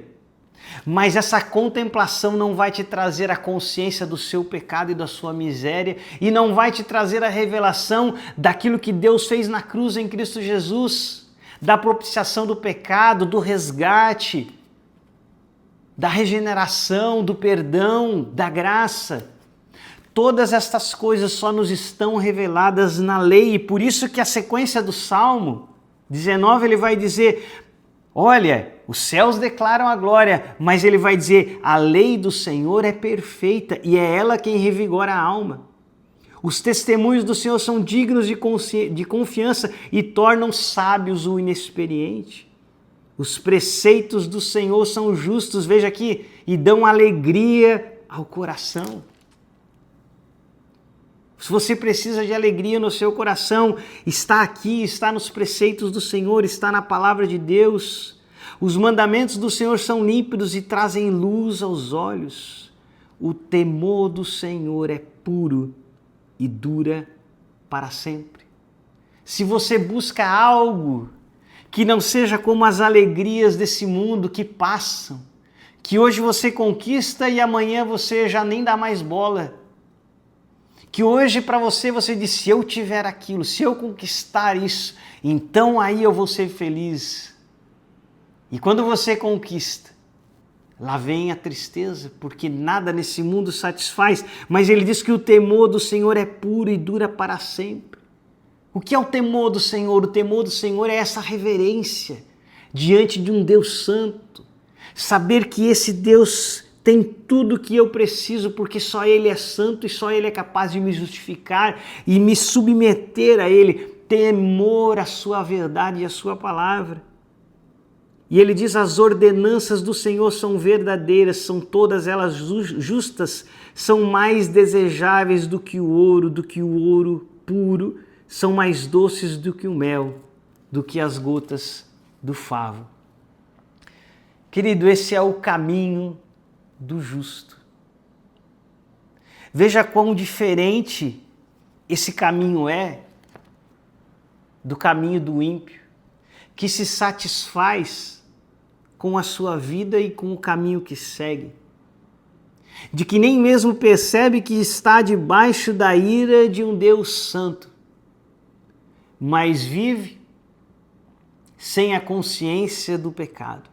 mas essa contemplação não vai te trazer a consciência do seu pecado e da sua miséria e não vai te trazer a revelação daquilo que Deus fez na cruz em Cristo Jesus, da propiciação do pecado, do resgate, da regeneração, do perdão, da graça. Todas estas coisas só nos estão reveladas na lei, e por isso que a sequência do Salmo 19 ele vai dizer: olha, os céus declaram a glória, mas ele vai dizer: a lei do Senhor é perfeita e é ela quem revigora a alma. Os testemunhos do Senhor são dignos de confiança e tornam sábios o inexperiente. Os preceitos do Senhor são justos, veja aqui, e dão alegria ao coração. Se você precisa de alegria no seu coração, está aqui, está nos preceitos do Senhor, está na palavra de Deus. Os mandamentos do Senhor são límpidos e trazem luz aos olhos. O temor do Senhor é puro e dura para sempre. Se você busca algo que não seja como as alegrias desse mundo que passam, que hoje você conquista e amanhã você já nem dá mais bola, que hoje para você diz: se eu tiver aquilo, se eu conquistar isso, então aí eu vou ser feliz. E quando você conquista, lá vem a tristeza, porque nada nesse mundo satisfaz, mas ele diz que o temor do Senhor é puro e dura para sempre. O que é o temor do Senhor? O temor do Senhor é essa reverência diante de um Deus santo. Saber que esse Deus tem tudo o que eu preciso, porque só Ele é santo e só Ele é capaz de me justificar e me submeter a Ele. Temor à sua verdade e à sua palavra. E ele diz: as ordenanças do Senhor são verdadeiras, são todas elas justas, são mais desejáveis do que o ouro puro, são mais doces do que o mel, do que as gotas do favo. Querido, esse é o caminho do justo. Veja quão diferente esse caminho é do caminho do ímpio, que se satisfaz com a sua vida e com o caminho que segue, de que nem mesmo percebe que está debaixo da ira de um Deus santo, mas vive sem a consciência do pecado.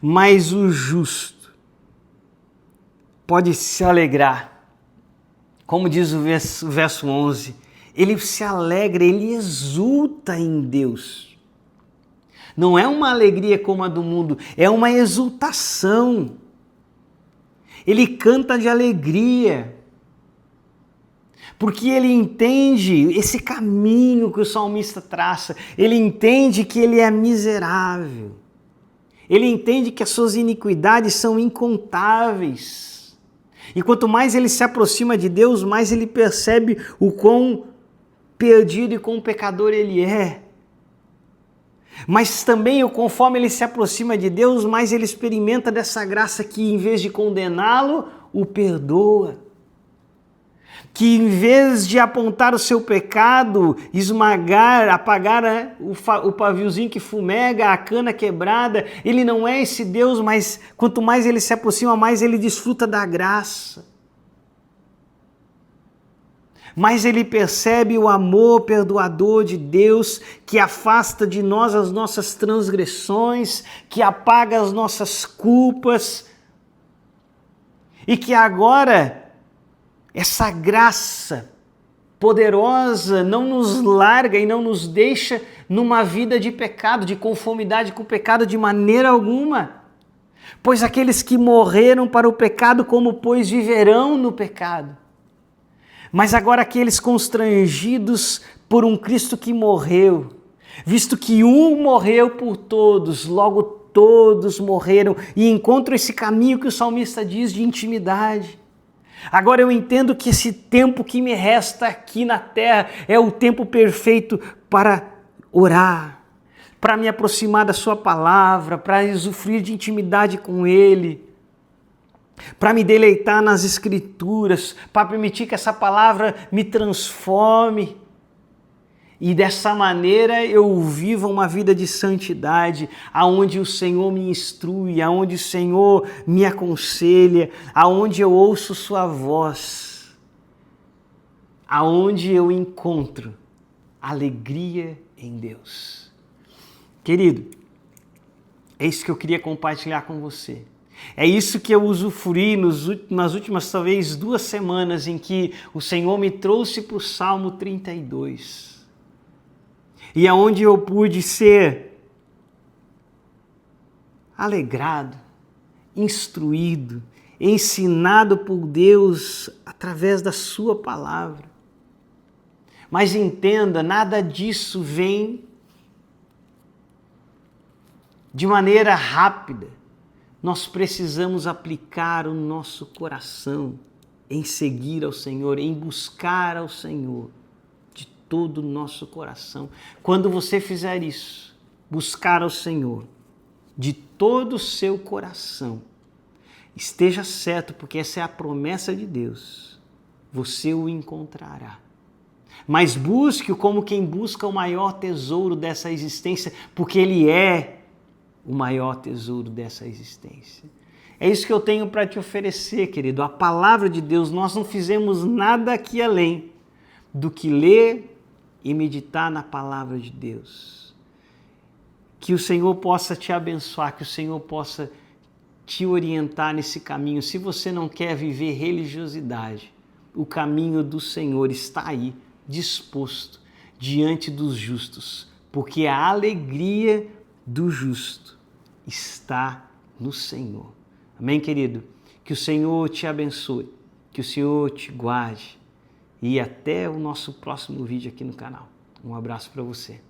Mas o justo pode se alegrar, como diz o verso 11, ele se alegra, ele exulta em Deus. Não é uma alegria como a do mundo, é uma exultação. Ele canta de alegria, porque ele entende esse caminho que o salmista traça, ele entende que ele é miserável, ele entende que as suas iniquidades são incontáveis. E quanto mais ele se aproxima de Deus, mais ele percebe o quão perdido e quão pecador ele é. Mas também, conforme ele se aproxima de Deus, mais ele experimenta dessa graça que, em vez de condená-lo, o perdoa. Que, em vez de apontar o seu pecado, esmagar, apagar o paviozinho que fumega, a cana quebrada, ele não é esse Deus, mas quanto mais ele se aproxima, mais ele desfruta da graça. Mas ele percebe o amor perdoador de Deus, que afasta de nós as nossas transgressões, que apaga as nossas culpas, e que agora essa graça poderosa não nos larga e não nos deixa numa vida de pecado, de conformidade com o pecado de maneira alguma. Pois aqueles que morreram para o pecado, como pois viverão no pecado. Mas agora aqueles constrangidos por um Cristo que morreu, visto que um morreu por todos, logo todos morreram, e encontram esse caminho que o salmista diz de intimidade. Agora eu entendo que esse tempo que me resta aqui na terra é o tempo perfeito para orar, para me aproximar da sua palavra, para usufruir de intimidade com Ele, para me deleitar nas Escrituras, para permitir que essa palavra me transforme. E dessa maneira eu vivo uma vida de santidade, aonde o Senhor me instrui, aonde o Senhor me aconselha, aonde eu ouço sua voz, aonde eu encontro alegria em Deus. Querido, é isso que eu queria compartilhar com você. É isso que eu usufruí nas últimas, talvez, 2 semanas em que o Senhor me trouxe para o Salmo 32. E aonde eu pude ser alegrado, instruído, ensinado por Deus através da sua palavra. Mas entenda, nada disso vem de maneira rápida. Nós precisamos aplicar o nosso coração em seguir ao Senhor, em buscar ao Senhor de todo o nosso coração. Quando você fizer isso, buscar ao Senhor de todo o seu coração, esteja certo, porque essa é a promessa de Deus, você o encontrará. Mas busque-o como quem busca o maior tesouro dessa existência, porque Ele é o maior tesouro dessa existência. É isso que eu tenho para te oferecer, querido. A palavra de Deus, nós não fizemos nada aqui além do que ler e meditar na palavra de Deus. Que o Senhor possa te abençoar, que o Senhor possa te orientar nesse caminho. Se você não quer viver religiosidade, o caminho do Senhor está aí, disposto, diante dos justos, porque a alegria do justo está no Senhor. Amém, querido? Que o Senhor te abençoe, que o Senhor te guarde e até o nosso próximo vídeo aqui no canal. Um abraço para você.